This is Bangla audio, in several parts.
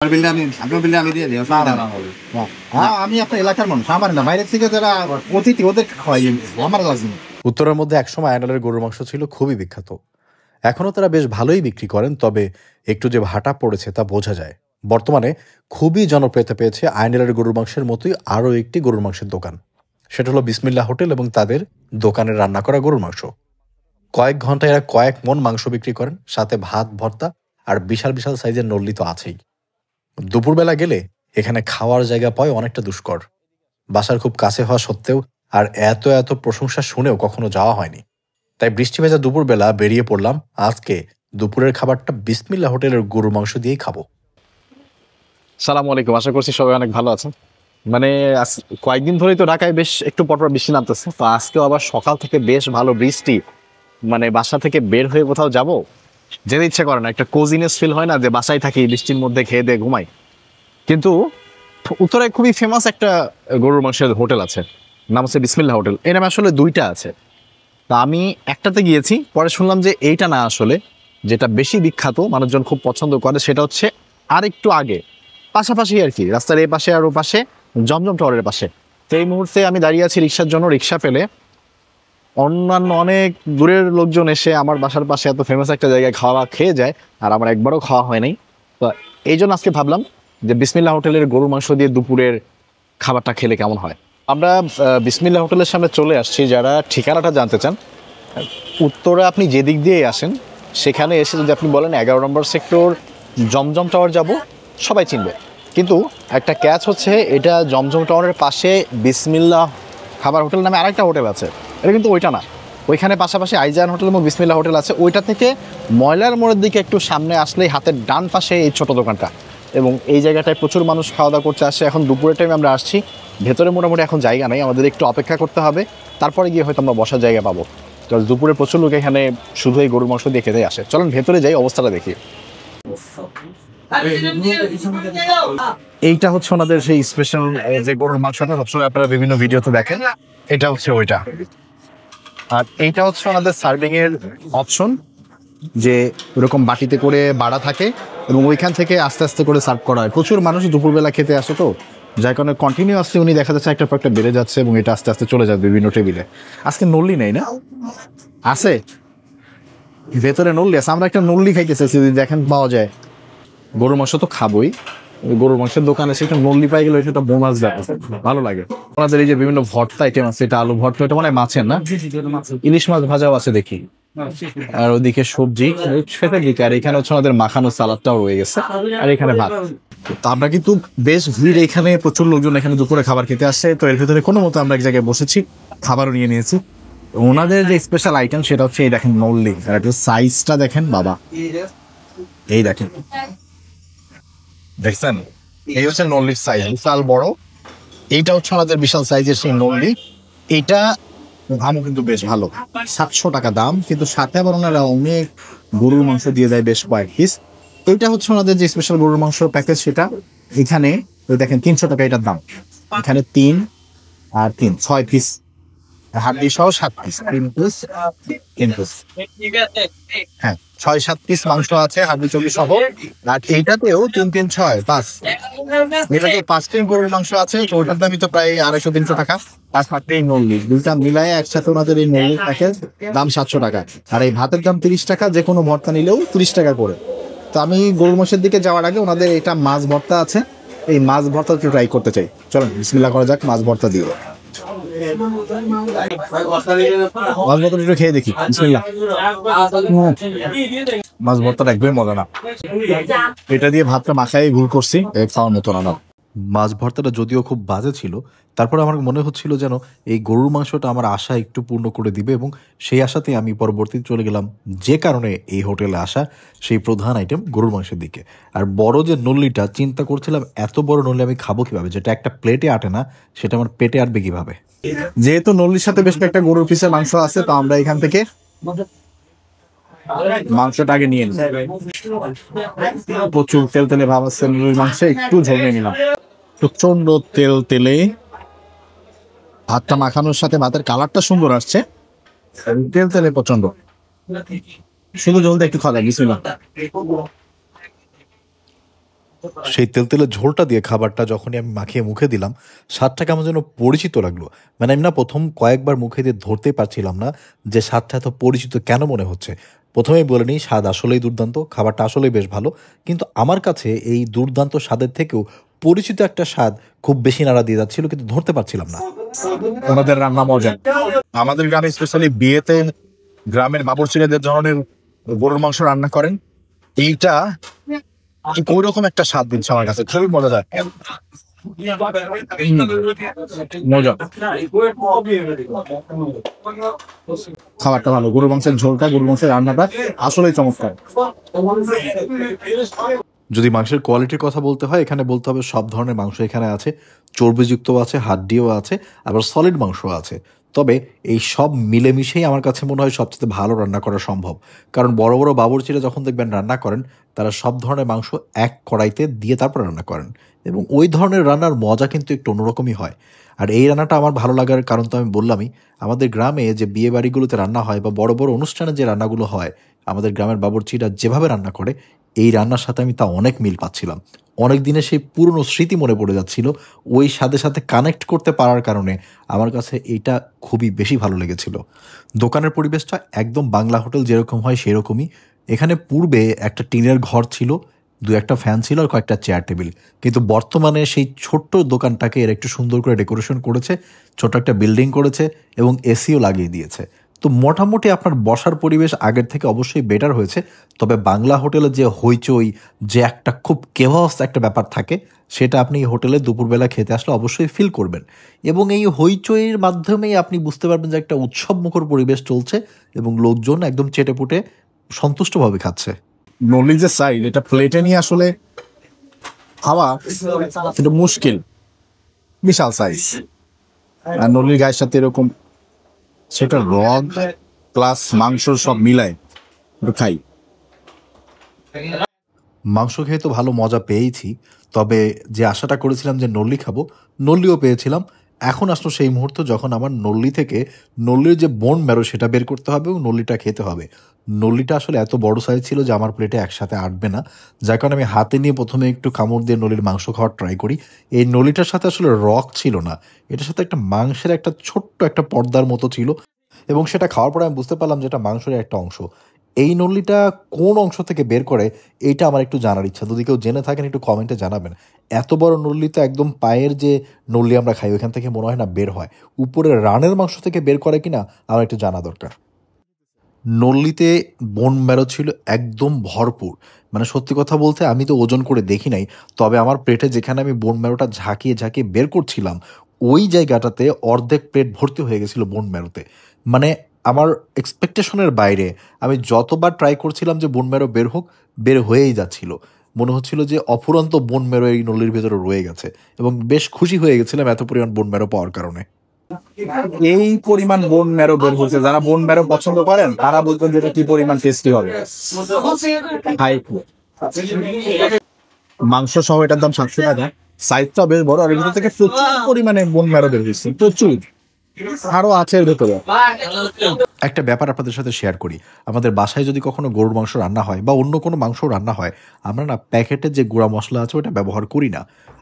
আমি আপনার এলাকার মানুষ, আমার না, বাইরের থেকে যারা অতিথি ওদের খাওয়াই আমার লাগবে। উত্তরের মধ্যে একসময় আয়নালের গরুর মাংস ছিল খুবই বিখ্যাত। এখনও তারা বেশ ভালোই বিক্রি করেন, তবে একটু যে ভাটা পড়েছে তা বোঝা যায়। বর্তমানে খুবই জনপ্রিয়তা পেয়েছে আয়নালের গরুর মাংসের মতোই আরও একটি গরুর মাংসের দোকান। সেটা হলো বিসমিল্লাহ হোটেল এবং তাদের দোকানের রান্না করা গরুর মাংস। কয়েক ঘন্টায় এরা কয়েক মন মাংস বিক্রি করেন, সাথে ভাত ভর্তা আর বিশাল বিশাল সাইজের নল্লি তো আছেই। দুপুরবেলা গেলে এখানে খাওয়ার জায়গা পাওয়া অনেকটা দুষ্কর। বাসার খুব কাছে হওয়া সত্ত্বেও আর এত এত প্রশংসা শুনেও কখনো যাওয়া হয়নি। তাই বৃষ্টি ভেজা দুপুরবেলা বেরিয়ে পড়লাম আজকে দুপুরের খাবারটা বিসমিল্লাহ হোটেলের গরুর মাংস দিয়েই খাবো। সালামু আলাইকুম, আশা করছি সবাই অনেক ভালো আছেন। মানে কয়েকদিন ধরেই তো ঢাকায় বেশ একটু পরপর বৃষ্টি নামতেছে, তো আজকেও আবার সকাল থেকে বেশ ভালো বৃষ্টি। মানে বাসা থেকে বের হয়ে কোথাও যাব যেতে ইচ্ছে করে না, একটা কোজিনেস ফিল হয় না যে বাসায় থাকি বৃষ্টির মধ্যে খেয়ে দিয়ে ঘুমাই। কিন্তু উত্তরে খুবই ফেমাস একটা গরুর মাংসের হোটেল আছে, নাম হচ্ছে বিসমিল্লাহ হোটেল। এই নামে আসলে দুইটা আছে। তা আমি একটাতে গিয়েছি, পরে শুনলাম যে এইটা না, আসলে যেটা বেশি বিখ্যাত মানুষজন খুব পছন্দ করে সেটা হচ্ছে আর একটু আগে, পাশাপাশি আর কি, রাস্তার এই পাশে আর ও পাশে, জমজম টাওয়ারের পাশে। তো এই মুহূর্তে আমি দাঁড়িয়ে আছি রিক্সার জন্য। রিক্সা পেলে অন্যান্য অনেক দূরের লোকজন এসে আমার বাসার পাশে এত ফেমাস একটা জায়গায় খাওয়া খেয়ে যায়, আর আমার একবারও খাওয়া হয় নাই। তো এই জন্য আজকে ভাবলাম যে বিসমিল্লাহ হোটেলের গরুর মাংস দিয়ে দুপুরের খাবারটা খেলে কেমন হয়। আমরা বিসমিল্লাহ হোটেলের সামনে চলে আসছি। যারা ঠিকানাটা জানতে চান, উত্তরে আপনি যে দিক দিয়ে আসেন সেখানে এসে যদি আপনি বলেন 11 নম্বর সেক্টর জমজম টাওয়ার যাব, সবাই চিনবে। কিন্তু একটা ক্যাচ হচ্ছে, এটা জমজম টাওয়ারের পাশে বিসমিল্লাহ খাবার হোটেল নামে আরেকটা হোটেল আছে। এটা কিন্তু ওইটা না, ওইখানে পাশাপাশি আইজান হোটেল এবং বিসমিল্লাহ হোটেল আছে। ওইটা থেকে ময়লার মোড়ের দিকে একটু সামনে আসলেই হাতের ডান পাশে এই ছোটো দোকানটা, এবং এই জায়গাটায় প্রচুর মানুষ খাওয়া দাওয়া করতে আসে। এখন দুপুরের টাইমে আমরা আসছি, ভেতরে মোটামুটি এখন জায়গা নেই, আমাদের একটু অপেক্ষা করতে হবে, তারপরে গিয়ে হয়তো আমরা বসার জায়গা পাবো। কারণ দুপুরে প্রচুর লোক এখানে শুধু এই গরুর মাংস দিয়ে খেতে আসে। চলেন ভেতরে যাই, অবস্থাটা দেখি। এইটা হচ্ছে ওনাদের সেই স্পেশাল যে গরুর মাংসটা সবসময় আপনারা বিভিন্ন ভিডিওতে দেখেন, এটা হচ্ছে ওইটা। আর এইটা হচ্ছে ওনাদের সার্ভিং এর অপশন, যে ওরকম বাটিতে করে বাড়া থাকে এবং ওইখান থেকে আস্তে আস্তে করে সার্ভ করা হয়। প্রচুর মানুষ দুপুরবেলা খেতে আসে, তো যার কারণে কন্টিনিউয়াসলি উনি দেখা যাচ্ছে একটা পর একটা বেড়ে যাচ্ছে এবং এটা আস্তে আস্তে চলে যাবে বিভিন্ন টেবিলে। আজকে নল্লি নেই না, আছে ভেতরে নল্লি আছে। আমরা একটা নল্লি খাইতে চাইছি, যদি দেখেন পাওয়া যায়। গরুর মাংস তো খাবোই, গরুর মাংসের দোকানে সেটা নল্লি পাই গেলে সেটা বোনাস দেয়, ভালো লাগে। ওনাদের এই যে বিভিন্ন ভর্তা আইটেম আছে, এটা আলু ভর্তা, এটা মানে মাছের না, ইলিশ মাছ ভাজাও আছে দেখি, আর ওদিকে সবজি খেতে দিকে, আর এখানে হচ্ছে আমাদের মাখানো সালাদটাও রয়ে গেছে, আর এখানে ভাত। তো আমরা কিন্তু বেশ ভিড়, এখানে প্রচুর লোকজন এখানে দুপুরে খাবার খেতে আসছে। তো এর ভিতরে কোনো মতো আমরা এক জায়গায় বসেছি, খাবারও নিয়ে নিয়েছি। ওনাদের যে স্পেশাল আইটেম সেটা হচ্ছে এই দেখেন নল্লি, আর একটু সাইজটা দেখেন বাবা, এই দেখেন, দেখছেন, এই হচ্ছে নল্লির সাইজ, বিশাল বড়। এইটা হচ্ছে আমাদের বিশাল সাইজের সেই নল্লি। এইটা দামও কিন্তু বেশ ভালো, 700 টাকা দাম, কিন্তু সাথে আবার ওনারা অনেক গরুর মাংস দিয়ে দেয় বেশ কয়েক পিস। এইটা হচ্ছে ওনাদের যে স্পেশাল গরুর মাংস প্যাকেজ, সেটা এখানে দেখেন 300 টাকা এটার দাম। এখানে 3 আর 3 6 পিস, হাড্ডি সহ 7 পিস, 3 পিস 3 পিস, হ্যাঁ 6-7 পিস মাংস আছে হাড্ডি চর্বি সহ। আর এইটাতেও 3-3-6-5, এটাতে 5 পিস গরুর মাংস আছে, তো ওটার দামই তো প্রায় 250-300 টাকা। আর সাথে এই নল্লি, দুইটা মিলায় একসাথে ওনাদের এই নল্লি প্যাকেজ দাম 700 টাকা। আর এই ভাতের দাম 30 টাকা, যে কোনো ভর্তা নিলেও 30 টাকা করে। তো আমি গরুর মাংসের দিকে যাওয়ার আগে ওনাদের এটা মাছ ভর্তা আছে, এই মাছ ভর্তা একটু ট্রাই করতে চাই। চলেন বিসমিল্লাহ করা যাক, মাছ ভর্তা দিয়ে মাছ ভর্তা একটু খেয়ে দেখি। বিসমিল্লাহ। মাছ ভর্তাটা একদমই মজা না, এটা দিয়ে ভাতটা মাখায় ভুল করছি, খাওয়ার মতো না। মাছ ভর্তাটা যদিও খুব বাজে ছিল, তারপর আমার মনে হচ্ছিল যেন এই গরুর মাংসটা আমার আশা একটু পূর্ণ করে দিবে, এবং সেই আশাতেই আমি পরবর্তীতে চলে গেলাম যে কারণে এই হোটেলে আসা, সেই প্রধান আইটেম গরুর মাংসের দিকে। আর বড় যে নল্লিটা, চিন্তা করছিলাম এত বড় নল্লি আমি খাবো কিভাবে, যেটা একটা প্লেটে আটে না, সেটা আমার পেটে আটবে কিভাবে। যেহেতু নল্লির সাথে বেশ একটা গরুর পিসের মাংস আছে, তো আমরা এখান থেকে মাংসটা আগে নিয়ে নিই। প্রচুর তেল তেলে ভাব আছে নল্লির মাংসে, একটু ঝোল নিয়ে নিলাম। প্রচন্ড তেল তেলে ভাতটা মাখানোর সাথে ভাতের কালারটা সুন্দর আসছে, তেল তেলে প্রচন্ড, শুধু ঝোলটা একটু খাওয়া যায়। বিসমিল্লাহ। সেই তেলতেলে ঝোলটা দিয়ে খাবারটা যখনই আমি মাখিয়ে মুখে দিলাম, স্বাদটা কেমন যেন পরিচিত লাগলো। মানে আমি না প্রথম কয়েকবার মুখে দিয়ে ধরতেই পারছিলাম না যে স্বাদটা এত পরিচিত কেন মনে হচ্ছে। প্রথমেই বলে নিই, স্বাদ আসলেই দুর্দান্ত, খাবারটা আসলেই বেশ ভালো, কিন্তু আমার কাছে এই দুর্দান্ত স্বাদের থেকেও পরিচিত একটা স্বাদ খুব বেশি নাড়া দিয়ে যাচ্ছিল, কিন্তু ধরতে পারছিলাম না। ওনাদের রান্না মজা। আমাদের গ্রামে স্পেশালি বিয়েতে গ্রামের বাবুর্চিরা যে ধরনের গরুর মাংস রান্না করেন, এইটা ওই রকম একটা স্বাদ দিচ্ছে আমার কাছে, খুবই মজাদার। মজা, খাবারটা ভালো, গরুর মাংসের ঝোলটা, গরুর মাংসের রান্নাটা আসলেই চমৎকার। যদি মাংসের কোয়ালিটির কথা বলতে হয়, এখানে বলতে হবে সব ধরনের মাংস এখানে আছে, চর্বিযুক্ত আছে, হাড্ডিও আছে, আবার সলিড মাংস আছে। তবে এই সব মিলেমিশেই আমার কাছে মনে হয় সবচেয়ে ভালো রান্না করা সম্ভব। কারণ বড় বড় বাবুর্চিরা যখন দেখবেন রান্না করেন, তারা সব ধরনের মাংস এক কড়াইতে দিয়ে তারপর রান্না করেন, এবং ওই ধরনের রান্নার মজা কিন্তু একটু অন্যরকমই হয়। আর এই রান্নাটা আমার ভালো লাগার কারণ তো আমি বললামই, আমাদের গ্রামে যে বিয়ে বাড়িগুলোতে রান্না হয় বা বড় বড় অনুষ্ঠানে যে রান্নাগুলো হয়, আমাদের গ্রামের বাবুর্চিরা যেভাবে রান্না করে, এই রান্নার সাথে আমি তা অনেক মিল পাচ্ছিলাম। অনেক দিনে সেই পুরনো স্মৃতি মনে পড়ে যাচ্ছিল। ওই স্বাদের সাথে কানেক্ট করতে পারার কারণে আমার কাছে এইটা খুবই বেশি ভালো লেগেছিল। দোকানের পরিবেশটা একদম বাংলা হোটেল যেরকম হয় সেরকমই। এখানে পূর্বে একটা টিনের ঘর ছিল, দু একটা ফ্যান ছিল আর কয়েকটা চেয়ার টেবিল, কিন্তু বর্তমানে সেই ছোট্ট দোকানটাকে এর একটু সুন্দর করে ডেকোরেশন করেছে, ছোট একটা বিল্ডিং করেছে এবং এসিও লাগিয়ে দিয়েছে। তো মোটামুটি আপনার বসার পরিবেশ আগের থেকে অবশ্যই বেটার হয়েছে। তবে বাংলা হোটেলে যে হইচই, যে একটা খুব কেওয়াস একটা ব্যাপার থাকে, সেটা আপনি এই হোটেলে দুপুরবেলা খেতে আসলে অবশ্যই ফিল করবেন, এবং এই হইচইয়ের মাধ্যমেই আপনি বুঝতে পারবেন যে একটা উৎসবমুখর পরিবেশ চলছে এবং লোকজন একদম চেটেপুটে সন্তুষ্টভাবে খাচ্ছে। নলি যে সাইজ, এটা প্লেটে নিয়ে আসলে খাওয়া একটু মুশকিল, বিশাল সাইজ। আর নলির গায়ের সাথে এরকম সেটা রগ প্লাস মাংস সব মিলায় একটু খাই। মাংস খেয়ে তো ভালো মজা পেয়েছি, তবে যে আশাটা করেছিলাম যে নল্লি খাবো, নল্লিও পেয়েছিলাম। এখন আসলো সেই মুহূর্ত যখন আমার নল্লি থেকে নল্লির যে বোন ম্যারো সেটা বের করতে হবে এবং নল্লিটা খেতে হবে। নল্লিটা আসলে এত বড় সাইজ ছিল যে আমার প্লেটে একসাথে আটবে না, যার কারণে আমি হাতে নিয়ে প্রথমে একটু কামড় দিয়ে নল্লির মাংস খাওয়ার ট্রাই করি। এই নল্লিটার সাথে আসলে রক ছিল না, এটার সাথে একটা মাংসের একটা ছোট্ট একটা পর্দার মতো ছিল, এবং সেটা খাওয়ার পরে আমি বুঝতে পারলাম যে এটা মাংসের একটা অংশ। এই নল্লিটা কোন অংশ থেকে বের করে এইটা আমার একটু জানার ইচ্ছা, যদি কেউ জেনে থাকেন একটু কমেন্টে জানাবেন। এত বড় নল্লি তো একদম পায়ের যে নল্লি আমরা খাই ওইখান থেকে মনে হয় না বের হয়, উপরের রানের মাংস থেকে বের করে কিনা আমার একটু জানা দরকার। নল্লিতে বোন ম্যারো ছিল একদম ভরপুর, মানে সত্যি কথা বলতে আমি তো ওজন করে দেখি নাই, তবে আমার প্লেটে যেখানে আমি বোন ম্যারোটা ঝাঁকিয়ে ঝাঁকিয়ে বের করছিলাম, ওই জায়গাটাতে অর্ধেক প্লেট ভর্তি হয়ে গেছিল বোন ম্যারোতে। মানে আমার এক্সপেকটেশনের বাইরে। আমি যতবার ট্রাই করছিলাম যে বোন ম্যারো বের হোক, বের হয়েই যাচ্ছিল। মনে হচ্ছিল যে অফুরন্ত বোন ম্যারো এই নল্লির ভেতরে রয়ে গেছে, এবং বেশ খুশি হয়ে গেছিলাম এত পরিমাণ বোন ম্যারো পাওয়ার কারণে। এই পরিমাণ বোন ম্যারো বের হয়েছে, যারা বোন ম্যারো পছন্দ করেন তারা বলবেন যেটা কি পরিমাণ টেস্টি হবে। মাংস সহ এটার দাম 700 টাকা, সাইজটা বেশ বড়, আর এর ভিতর থেকে প্রচুর পরিমাণে বোন ম্যারো বের হয়েছে, প্রচুর। আরো আছে এর ভেতরে। একটা ব্যাপার আপনাদের সাথে শেয়ার করি, আমাদের বাসায় যদি কখনো গরুর মাংস রান্না হয় বা অন্য কোনো মাংস রান্না হয়, আমরা না প্যাকেটের যে গুঁড়া মশলা আছে ওটা ব্যবহার করি না।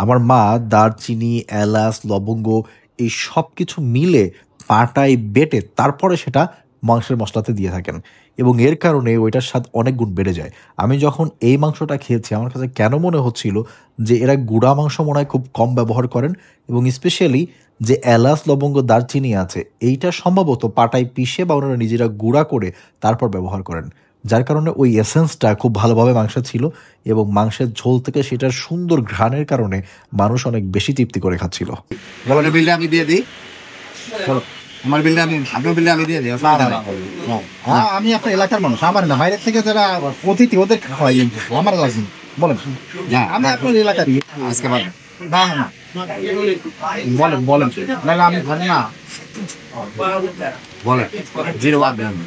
আমার মা দারচিনি, এলাচ, লবঙ্গ এই সব কিছু মিলে পাটায় বেটে তারপরে সেটা মাংসের মশলাতে দিয়ে থাকেন, এবং এর কারণে ওইটার স্বাদ অনেক গুণ বেড়ে যায়। আমি যখন এই মাংসটা খেয়েছি আমার কাছে কেন মনে হচ্ছিল যে এরা গুঁড়া মাংস মনে হয় খুব কম ব্যবহার করেন, এবং স্পেশালি যে এলাচ, লবঙ্গ, দারচিনি আছে এইটা সম্ভবত পাটায় পিষে বা ওনারা নিজেরা গুঁড়া করে তারপর ব্যবহার করেন, যার কারণে ওই এসেন্সটা খুব ভালোভাবে মাংসে ছিল, এবং মাংসের ঝোল থেকে সেটার সুন্দর ঘ্রাণের কারণে মানুষ অনেক বেশি তৃপ্তি করে খাচ্ছিল। বিলটা আমি দিয়ে দিই, আমার বিলটা আমি, আপনার বিলটা আমি দিয়ে দিই। আমি আপনার এলাকার মানুষ, আমার না, বাইরের থেকে যারা অতিথি ওদের খাওয়াই, আমার লাগছে। বলেন, আমি আপনার এলাকারই আজকে না না বলেন বলেন, নাহলে আমি ধরেন না বলেন 01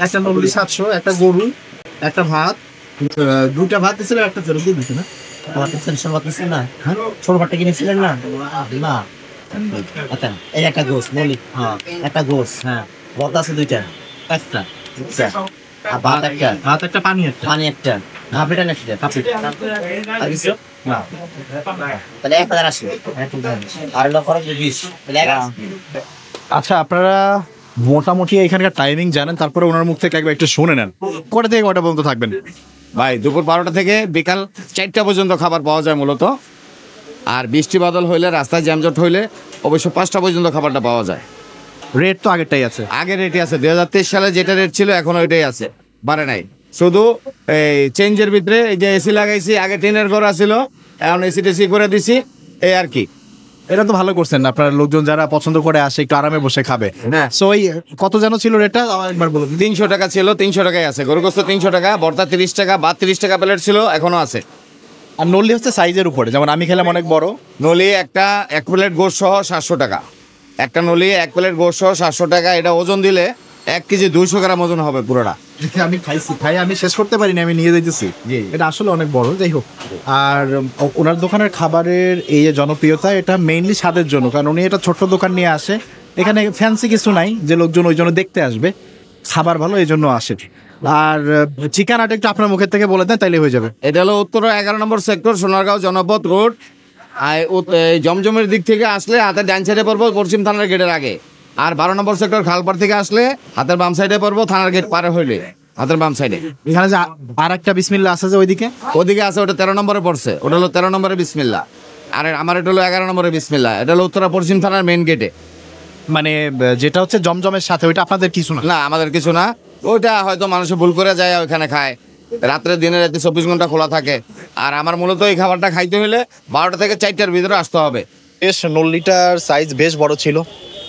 একটা নল্লি 700, একটা গরু, একটা ভাত, দুইটা ভাত দিছিল, একটা জোর দিয়ে দিছে না, ছোট ভাতটা কিনেছিলেন না? না, আচ্ছা এই একটা গোস নলি, হ্যাঁ একটা গোস, হ্যাঁ বদ আছে দুইটা, একটা আর ভাত একটা, ভাত একটা, পানি একটা। পানি একটা, হাফ লিটার না সেটা? Half litre. আর কিছু? তাহলে 1080। আর হলো খরচ 20, তাহলে 1180। আচ্ছা, আপনারা মোটামুটি এখানকার টাইমিং জানেন, তারপরে ওনার মুখ থেকে একবার একটু শুনে নেন। কটা থেকে কটা পর্যন্ত থাকবেন? ভাই দুপুর 12টা থেকে বিকাল 4টা পর্যন্ত খাবার পাওয়া যায় মূলত। আর বৃষ্টি বাদল হইলে, রাস্তায় জ্যামজট হইলে অবশ্য 5টা পর্যন্ত খাবারটা পাওয়া যায়। রেট তো আগেরটাই আছে। আগের রেটই আছে, 2023 সালে যেটা রেট ছিল এখন ওইটাই আছে, বাড়ে নাই। শুধু এই চেঞ্জের ভিতরে এই যে এসি লাগাইছি, আগে টিনের ঘর ছিল, এখন এসি টেসি করে দিছি, এই আর কি। এটা তো ভালো করছেন, আপনার লোকজন যারা পছন্দ করে আসে একটু আরামে বসে খাবে। হ্যাঁ। সো এই কত যেন ছিল রেটটা একবার বলুন। 300 টাকা ছিল, 300 টাকায় আছে। গরুগোস্ত 300 টাকা, ভর্তা 30 টাকা, ভাত 30 টাকা প্লেট ছিল, এখনো আছে। আর নল্লি হচ্ছে সাইজের উপরে, যেমন আমি খেলাম অনেক বড়। নলি একটা 1 প্লেট গোশ সহ 700 টাকা। একটা নলি 1 প্লেট গোশ সহ 700 টাকা। এটা ওজন দিলে 1 কেজি 200 গ্রাম ওজন হবে পুরোটা। আমি খাইছি, খাই আমি শেষ করতে পারিনি, আমি নিয়ে যাইতেছি। এটা আসলে অনেক বড়, যাই হোক। আর ওনার দোকানের খাবারের এই যে জনপ্রিয়তা, এটা মেইনলি স্বাদের জন্য, কারণ উনি এটা ছোট্ট দোকান নিয়ে আসে, এখানে ফ্যান্সি কিছু নাই যে লোকজন ওই জন্য দেখতে আসবে, খাবার ভালো এই জন্য আসে। আর ঠিকানাটা একটু আপনার মুখের থেকে বলে দেন, তাইলে হয়ে যাবে। এটা হলো উত্তর 11 নম্বর সেক্টর, সোনারগাঁও জনপথ রোড। আর এই জমজমের দিক থেকে আসলে হাতের ডান সাইডে পড়বো, পশ্চিম থানার গেটের আগে। আর 12 নম্বর সেক্টর খালপাড় থেকে আসলে হাতের বাম সাইডে পড়বো, থানার গেট পারে হইলে হাতের বাম সাইডে। এখানে যে আর একটা বিসমিল্লা আছে যে ওইদিকে, ওদিকে আছে, ওটা 13 নম্বরে পড়ছে, ওটা হলো 13 নম্বরে বিসমিল্লা। আর আমার এটা হলো 11 নম্বরে বিসমিল্লা। এটা হলো উত্তরা পশ্চিম থানার মেইন গেটে। মানে যেটা হচ্ছে জমজমের সাথে, ওইটা আপনাদের কিছু না। না, আমাদের কিছু না। ওইটা হয়তো মানুষে ভুল করে যায়, ওইখানে খায়। রাত্রে দিনে রাতে 24 ঘন্টা খোলা থাকে। আর আমার মূলত এই খাবারটা খাইতে হলে 12টা থেকে 4টার ভিতরে আসতে হবে। বেশ, নল্লিটার সাইজ বেশ বড় ছিল,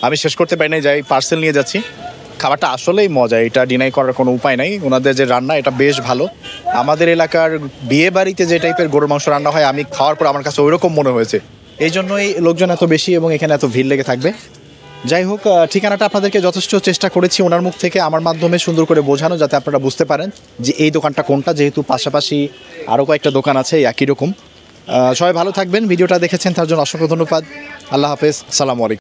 আমি শেষ করতে পারি নাই, যাই পার্সেল নিয়ে যাচ্ছি। খাবারটা আসলেই মজা, এটা ডিনাই করার কোনো উপায় নাই। ওনাদের যে রান্না, এটা বেশ ভালো। আমাদের এলাকার বিয়ে বাড়িতে যে টাইপের গরুর মাংস রান্না হয়, আমি খাওয়ার পর আমার কাছে ওইরকম মনে হয়েছে। এই জন্যই লোকজন এত বেশি এবং এখানে এত ভিড় লেগে থাকবে। যাই হোক, ঠিকানাটা আপনাদেরকে যথেষ্ট চেষ্টা করেছি ওনার মুখ থেকে আমার মাধ্যমে সুন্দর করে বোঝানো, যাতে আপনারা বুঝতে পারেন যে এই দোকানটা কোনটা, যেহেতু পাশাপাশি আরও কয়েকটা দোকান আছে একই রকম। সবাই ভালো থাকবেন। ভিডিওটা দেখেছেন তার জন্য অসংখ্য ধন্যবাদ। আল্লাহ হাফেজ, সালামু আলাইকুম।